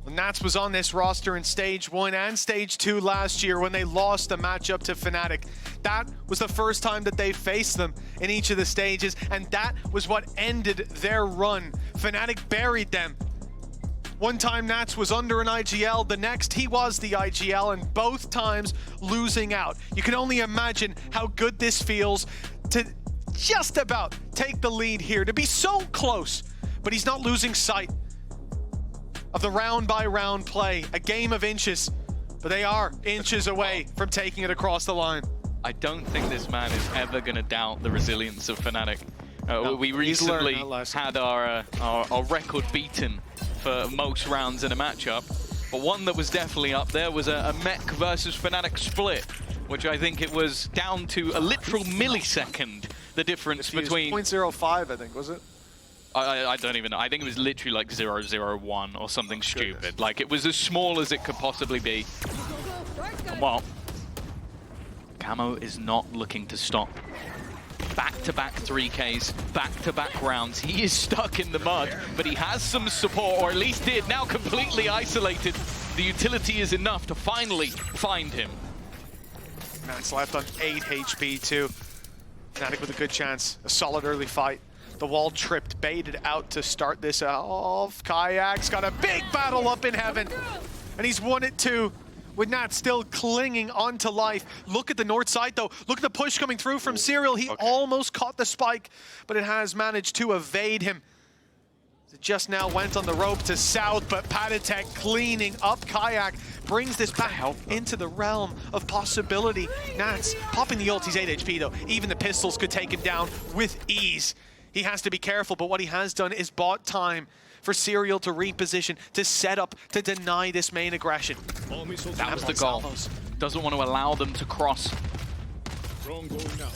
Nats was on this roster in Stage 1 and Stage 2 last year when they lost a matchup to Fnatic. That was the first time that they faced them in each of the stages, and that was what ended their run. Fnatic buried them. One time Nats was under an IGL, the next he was the IGL, and both times losing out. You can only imagine how good this feels to just about take the lead here, to be so close, but he's not losing sight of the round-by-round play, a game of inches, but they are inches away from taking it across the line.
I don't think this man is ever going to doubt the resilience of Fnatic. We recently had our record beaten for most rounds in a matchup, but one that was definitely up there was a Mech versus Fnatic split, which I think it was down to a literal millisecond, the difference between...
0.05, I think, was it?
I don't even know. I think it was literally like 001 or something stupid. Like, it was as small as it could possibly be. Well, Camo is not looking to stop. Back-to-back 3Ks, back-to-back rounds. He is stuck in the mud, but he has some support, or at least did, now completely isolated. The utility is enough to finally find him.
Nats left on 8 HP too. Fnatic with a good chance. A solid early fight. The wall tripped, baited out to start this off. Kayak's got a big battle up in heaven, and he's won it too, with Nat still clinging onto life. Look at the north side though. Look at the push coming through from Serial. He almost caught the spike, but it has managed to evade him. Just now went on the rope to South, but Patatek cleaning up Kayak brings this back into the realm of possibility. Nats popping the ult, he's 8 HP though. Even the pistols could take him down with ease. He has to be careful, but what he has done is bought time for Serial to reposition, to set up, to deny this main aggression.
That was the goal. Doesn't want to allow them to cross.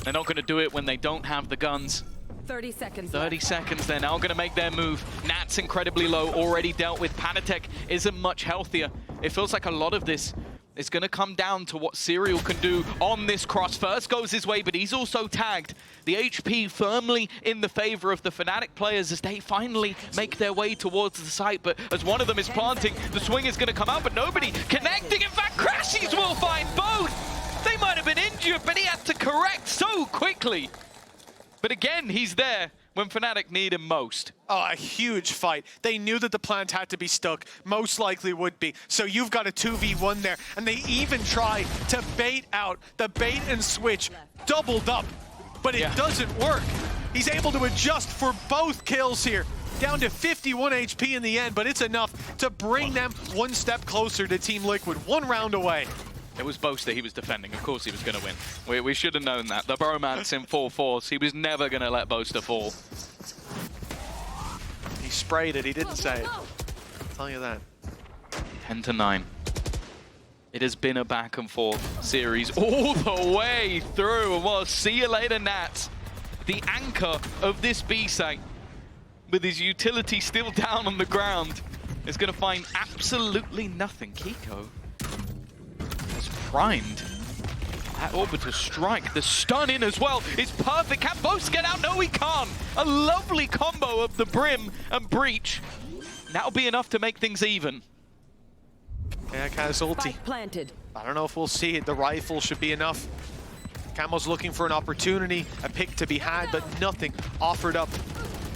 They're not going to do it when they don't have the guns.
30 seconds.
30 seconds, they're now going to make their move. Nat's incredibly low, already dealt with. Panatek isn't much healthier. It feels like a lot of this is going to come down to what Serial can do on this cross. First goes his way, but he's also tagged. The HP firmly in the favor of the Fnatic players as they finally make their way towards the site. But as one of them is planting, the swing is going to come out, but nobody connecting. In fact, Crashies will find both. They might have been injured, but he had to correct so quickly. But again, he's there when Fnatic need him most.
Oh, a huge fight. They knew that the plant had to be stuck. Most likely would be. So you've got a 2v1 there. And they even try to bait out the bait and switch doubled up. But it doesn't work. He's able to adjust for both kills here. Down to 51 HP in the end, but it's enough to bring them one step closer to Team Liquid. 1 round away.
It was Boaster he was defending. Of course he was going to win. We should have known that. The bromance in full force. He was never going to let Boaster fall.
He sprayed it. He didn't say it. I'll tell you that.
10-9. It has been a back and forth series all the way through. Well, see you later, Nats. The anchor of this B site, with his utility still down on the ground, is going to find absolutely nothing. Kiko has primed that orbital strike. The stun in as well is perfect. Can Boast get out? No, he can't. A lovely combo of the Brim and Breach. That'll be enough to make things even.
Yeah, Kaz ulti.
Planted.
I don't know if we'll see it. The rifle should be enough. Camo's looking for an opportunity, a pick to be had, but nothing offered up.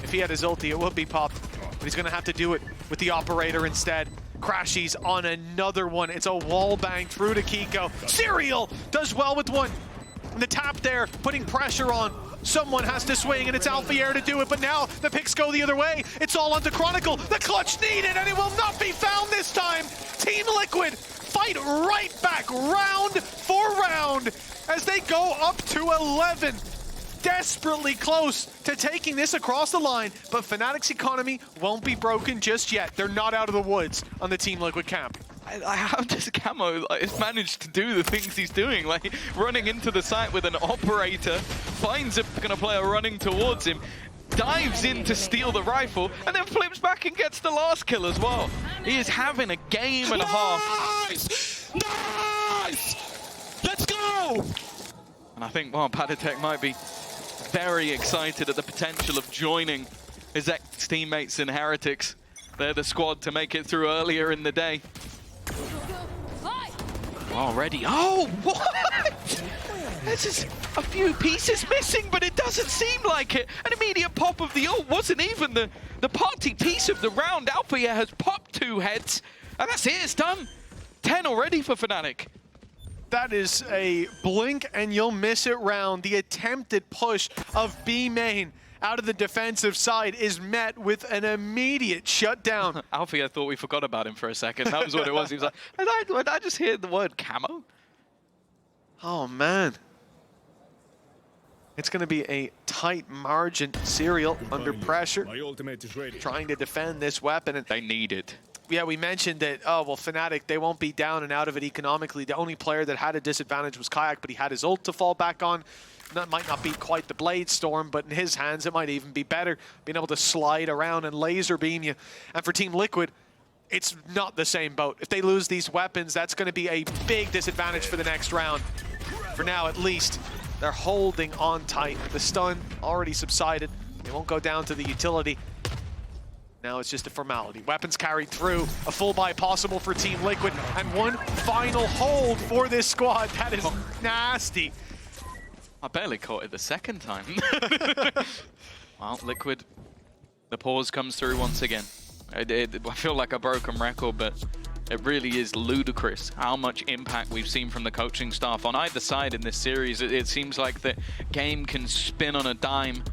If he had his ulti, it would be popped. But he's going to have to do it with the operator instead. Crashies on another one. It's a wall bang through to Kiko. Serial does well with one. And the tap there, putting pressure on. Someone has to swing, and it's Alfier to do it, but now the picks go the other way. It's all onto Chronicle. The clutch needed, and it will not be found this time. Team Liquid fight right back, round for round, as they go up to 11. Desperately close to taking this across the line, but Fnatic's economy won't be broken just yet. They're not out of the woods on the Team Liquid camp.
How does Camo manage to do the things he's doing? Like running into the site with an operator, finds a player running towards him, dives in to steal the rifle, and then flips back and gets the last kill as well. He is having a game and a half.
Nice! Let's go!
And I think, well, Patatek might be very excited at the potential of joining his ex-teammates in Heretics. They're the squad to make it through earlier in the day. Already. Oh, what? There's just a few pieces missing, but it doesn't seem like it. An immediate pop of the ult wasn't even the party piece of the round. Alfier has popped 2 heads, and that's it. It's done. 10 already for Fnatic.
That is a blink and you'll miss it round. The attempted push of B main out of the defensive side is met with an immediate shutdown.
Alfier thought we forgot about him for a second. That was what it was. He was like, did I just hear the word camo?
Oh, man. It's going to be a tight margin. Serial under pressure,
My ultimate is ready.
trying to defend this weapon. And
They need it.
yeah, we mentioned that, oh, well, Fnatic, they won't be down and out of it economically. The only player that had a disadvantage was Kayak, but he had his ult to fall back on. That might not be quite the Blade Storm, but in his hands, it might even be better, being able to slide around and laser beam you. And for Team Liquid, it's not the same boat. If they lose these weapons, that's going to be a big disadvantage for the next round. For now, at least, they're holding on tight. The stun already subsided. They won't go down to the utility. Now it's just a formality. Weapons carried through. A full buy possible for Team Liquid. And one final hold for this squad. That is nasty.
I barely caught it the second time. Well, Liquid, the pause comes through once again. I feel like a broken record, but it really is ludicrous how much impact we've seen from the coaching staff on either side in this series. It seems like the game can spin on a dime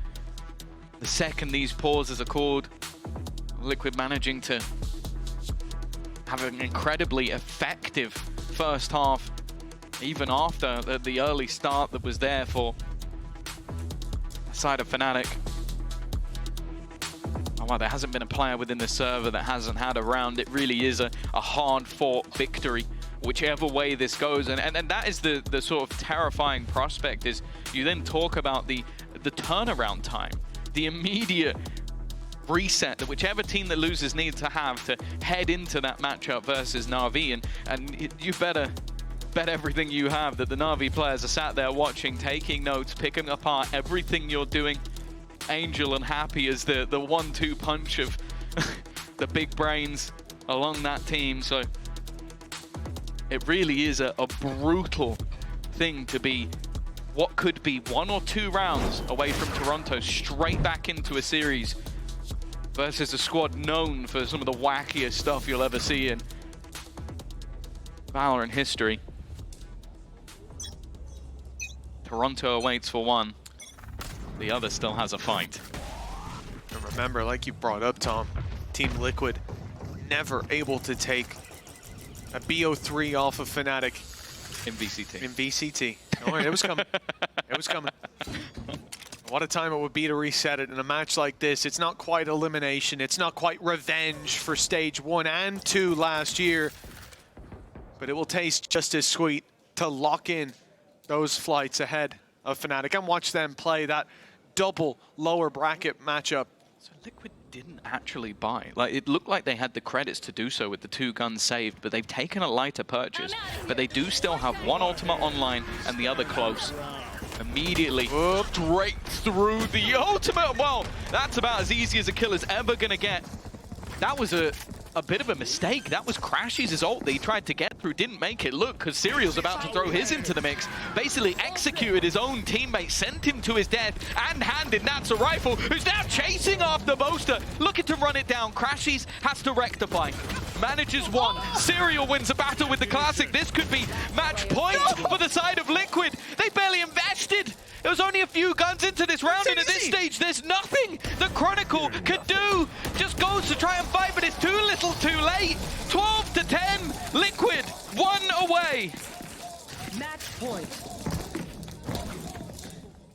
the second these pauses are called. Liquid managing to have an incredibly effective first half, even after the early start that was there for the side of Fnatic. Oh, well, there hasn't been a player within the server that hasn't had a round. It really is a hard-fought victory, whichever way this goes. And that is the sort of terrifying prospect, is you then talk about the turnaround time, the immediate reset that whichever team that loses needs to have to head into that matchup versus Na'Vi. And you better bet everything you have that the Na'Vi players are sat there watching, taking notes, picking apart everything you're doing. Angel and Happy as the 1-2 punch of the big brains along that team. So it really is a brutal thing to be what could be 1 or 2 rounds away from Toronto straight back into a series versus a squad known for some of the wackiest stuff you'll ever see in VALORANT history. Toronto awaits for one. The other still has a fight.
And remember, like you brought up, Tom, Team Liquid never able to take a BO3 off of Fnatic.
In VCT.
In VCT. Don't worry, it was coming. It was coming. What a time it would be to reset it in a match like this. It's not quite elimination. It's not quite revenge for stage 1 and 2 last year. But it will taste just as sweet to lock in those flights ahead of Fnatic and watch them play that double lower bracket matchup.
So Liquid didn't actually buy. Like, it looked like they had the credits to do so with the 2 guns saved, but they've taken a lighter purchase. But they do still have one ultimate online and the other close. Immediately straight through the ultimate. Well, that's about as easy as a killer's ever gonna get. That was a bit of a mistake. That was Crash's ult that he tried to get through, didn't make it. Look, because Serial's about to throw his into the mix. Basically executed his own teammate, sent him to his death, and handed Nats a rifle, who's now chasing after Boaster, looking to run it down. Crash's has to rectify. Manages one. Serial wins a battle with the Classic. This could be match point for the side of Liquid. They barely invested. There was only a few guns into this round, and at this stage, there's nothing that Chronicle could do. Just goes to try and fight, but it's too little, too late. 12 to 10, Liquid, 1 away.
Match point.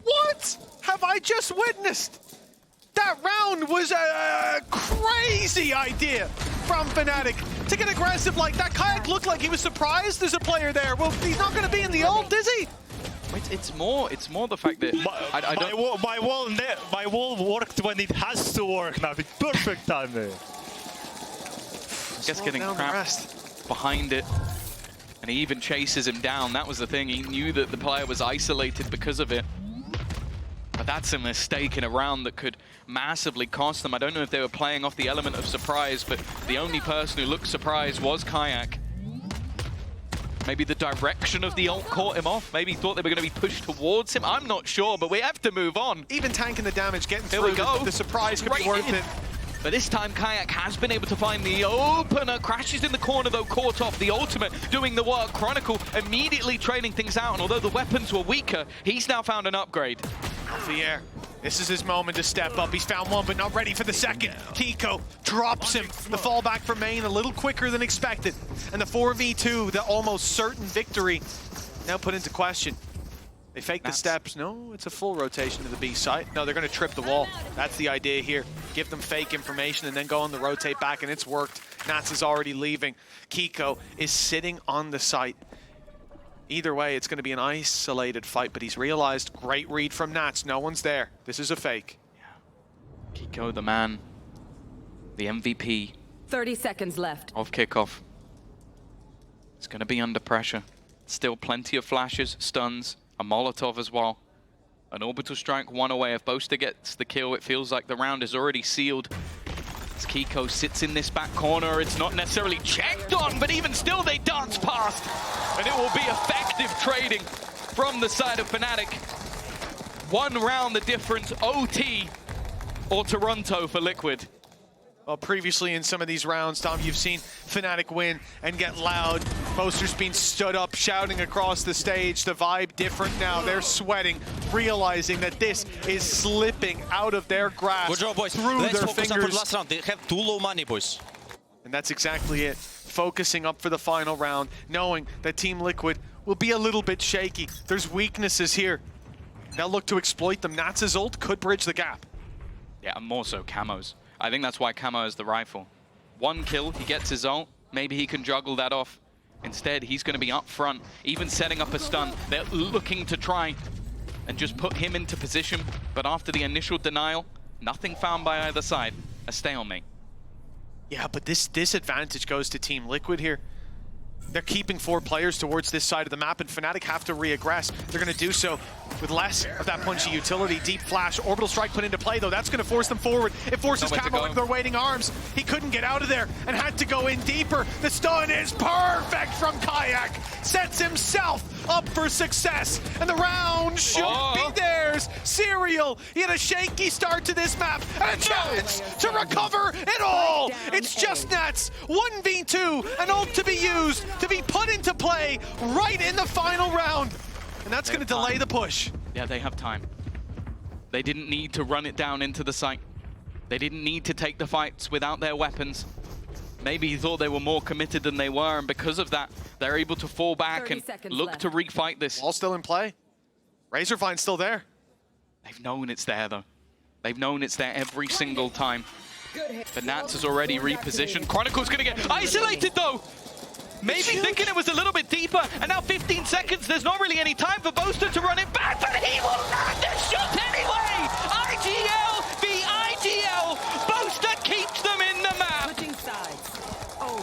What have I just witnessed? That round was a crazy idea from Fnatic to get aggressive like that. Kayak looked like he was surprised there's a player there. Well, he's not going to be in the ult, is he?
It's more the fact that
my wall worked when it has to work now. It's perfect timing.
I guess getting trapped behind it, and he even chases him down. That was the thing. He knew that the player was isolated because of it. But that's a mistake in a round that could massively cost them. I don't know if they were playing off the element of surprise, but the only person who looked surprised was Kayak. Maybe the direction of the ult caught him off. Maybe he thought they were going to be pushed towards him. I'm not sure, but we have to move on.
Even tanking the damage, getting
Here
through,
we go.
the surprise could be worth it.
But this time, Kayak has been able to find the opener. Crashes in the corner, though, caught off. The ultimate doing the work. Chronicle immediately trading things out. And although the weapons were weaker, he's now found an upgrade.
Off the air. This is his moment to step up. He's found one, but not ready for the second. Kiko drops him. The fallback from main a little quicker than expected. And the 4v2, the almost certain victory, now put into question. They fake the steps. No, it's a full rotation to the B site. No, they're going to trip the wall. That's the idea here. Give them fake information and then go on the rotate back, and it's worked. Nats is already leaving. Kiko is sitting on the site. Either way, it's going to be an isolated fight, but he's realized, great read from Nats. No one's there. This is a fake.
Yeah. Kiko, the man, the MVP
30 seconds left
of kickoff. It's going to be under pressure. Still plenty of flashes, stuns, a Molotov as well. An orbital strike, 1 away. If Boaster gets the kill, it feels like the round is already sealed. As Kiko sits in this back corner, it's not necessarily checked on, but even still they dance past. And it will be effective trading from the side of Fnatic. 1 round the difference, OT or Toronto for Liquid.
Well, previously in some of these rounds, Tom, you've seen Fnatic win and get loud. Boaster's been stood up, shouting across the stage. The vibe different now. They're sweating, realizing that this is slipping out of their grasp.
Good job, boys.
Through
Let's
their
focus
fingers.
on the last round. They have too low money, boys.
And that's exactly it. Focusing up for the final round, knowing that Team Liquid will be a little bit shaky. There's weaknesses here. They'll look to exploit them. Nats's ult could bridge the gap.
Yeah, and more so Camo's. I think that's why Camo has the rifle. One kill, he gets his ult. Maybe he can juggle that off. Instead, he's going to be up front, even setting up a stun. They're looking to try and just put him into position. But after the initial denial, nothing found by either side. A stalemate.
Yeah, but this disadvantage goes to Team Liquid here. They're keeping 4 players towards this side of the map, and Fnatic have to re-aggress. They're going to do so with less of that punchy utility. Deep flash, orbital strike put into play, though. That's going to force them forward. It forces Camo into their waiting arms. He couldn't get out of there and had to go in deeper. The stun is perfect from Kayak. Sets himself up for success, and the round should be theirs. Serial, he had a shaky start to this map, and a chance to recover it all. It's just Nats, 1v2, an ult to be used, to be put into play right in the final round. And that's going to delay the push.
Yeah, they have time. They didn't need to run it down into the site. They didn't need to take the fights without their weapons. Maybe he thought they were more committed than they were, and because of that, they're able to fall back and look to refight this.
All still in play. Razorfine's still there.
They've known it's there, though. They've known it's there every single time. But Nats has already repositioned. Chronicle's going to get isolated, though! Maybe thinking it was a little bit deeper, and now 15 seconds, there's not really any time for Boaster to run it back, but he will land the shot anyway! IGL v IGL! Boaster keeps them in the map!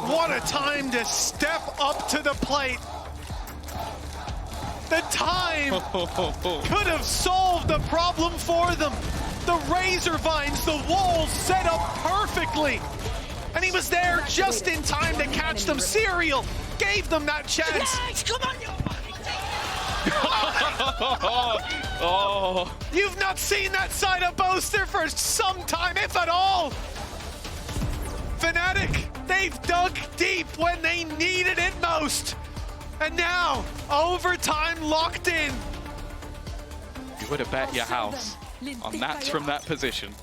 What a time to step up to the plate. The time could have solved the problem for them. The Razor Vines, the walls set up perfectly. And he was there just in time to catch them. Serial gave them that chance.
Come on,
You've not seen that side of Boaster for some time, if at all. Fnatic, they've dug deep when they needed it most. And now, overtime locked in.
You would have bet your house on Nats from that position.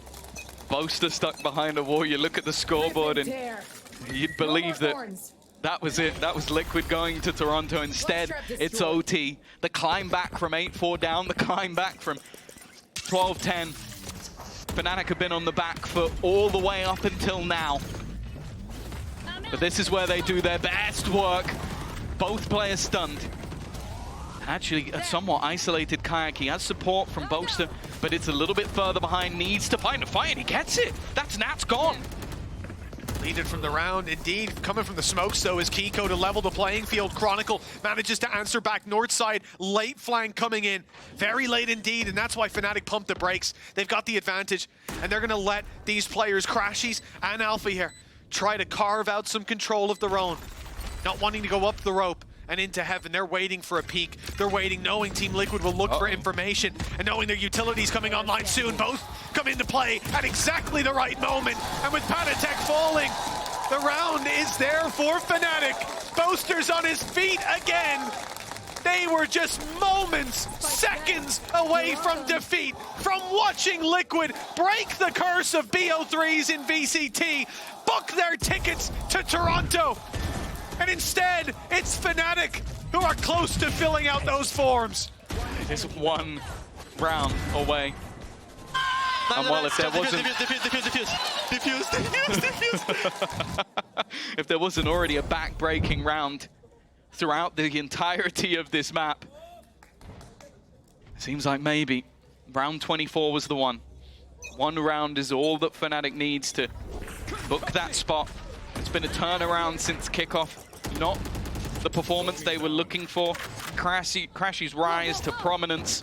Boaster stuck behind a wall. You look at the scoreboard and you'd believe that that was it. That was Liquid going to Toronto. Instead, it's OT. The climb back from 8-4 down, the climb back from 12-10. Fnatic have been on the back foot all the way up until now. But this is where they do their best work. Both players stunned. Actually, a somewhat isolated Kayak. He has support from Boaster, but it's a little bit further behind. Needs to find a fight, and he gets it. That's Nats gone.
Leaded from the round, indeed. Coming from the smokes, though, is Kiko to level the playing field. Chronicle manages to answer back north side. Late flank coming in. Very late indeed, and that's why Fnatic pumped the brakes. They've got the advantage, and they're going to let these players, Crashies and Alpha here, try to carve out some control of their own. Not wanting to go up the rope and into heaven. They're waiting for a peek. They're waiting, knowing Team Liquid will look for information, and knowing their utilities coming online soon. Both come into play at exactly the right moment. And with Panatek falling, the round is there for Fnatic. Boaster's on his feet again. They were just moments, seconds away from defeat, from watching Liquid break the curse of BO3s in VCT, book their tickets to Toronto. And instead, it's Fnatic who are close to filling out those forms.
It's one round away. And well, if there wasn't... if there wasn't already a back-breaking round throughout the entirety of this map, it seems like maybe round 24 was the one. One round is all that Fnatic needs to book that spot. It's been a turnaround since kickoff. Not the performance they were looking for. Crashy's rise to prominence.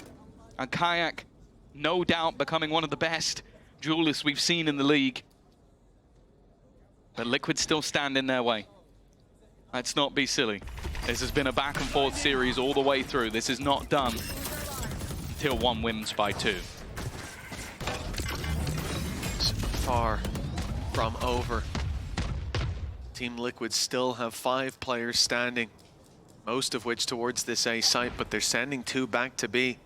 And Kayak, no doubt, becoming one of the best duelists we've seen in the league. But Liquid still stand in their way. Let's not be silly. This has been a back and forth series all the way through. This is not done until one wins by 2.
Far, from over. Team Liquid still have 5 players standing, most of which towards this A site, but they're sending 2 back to B.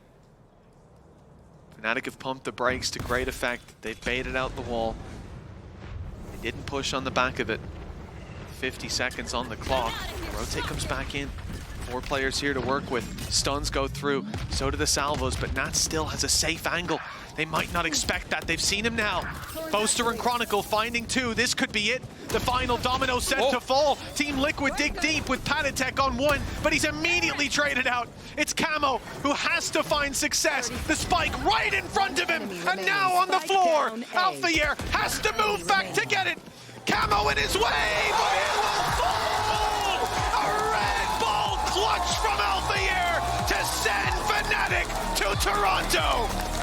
Fnatic have pumped the brakes to great effect. They've baited out the wall. They didn't push on the back of it. 50 seconds on the clock. Rotate comes back in. 4 players here to work with. Stuns go through. So do the salvos, but Nat still has a safe angle. They might not expect that. They've seen him now. Boaster and Chronicle finding 2. This could be it. The final domino set to fall. Team Liquid dig deep with Panatek on 1, but he's immediately traded out. It's Camo who has to find success. The spike right in front of him, and now on the floor. Alphayear has to move back to get it. Camo in his way, but it will fall! A red ball clutch from Alphayear to send Fnatic to Toronto.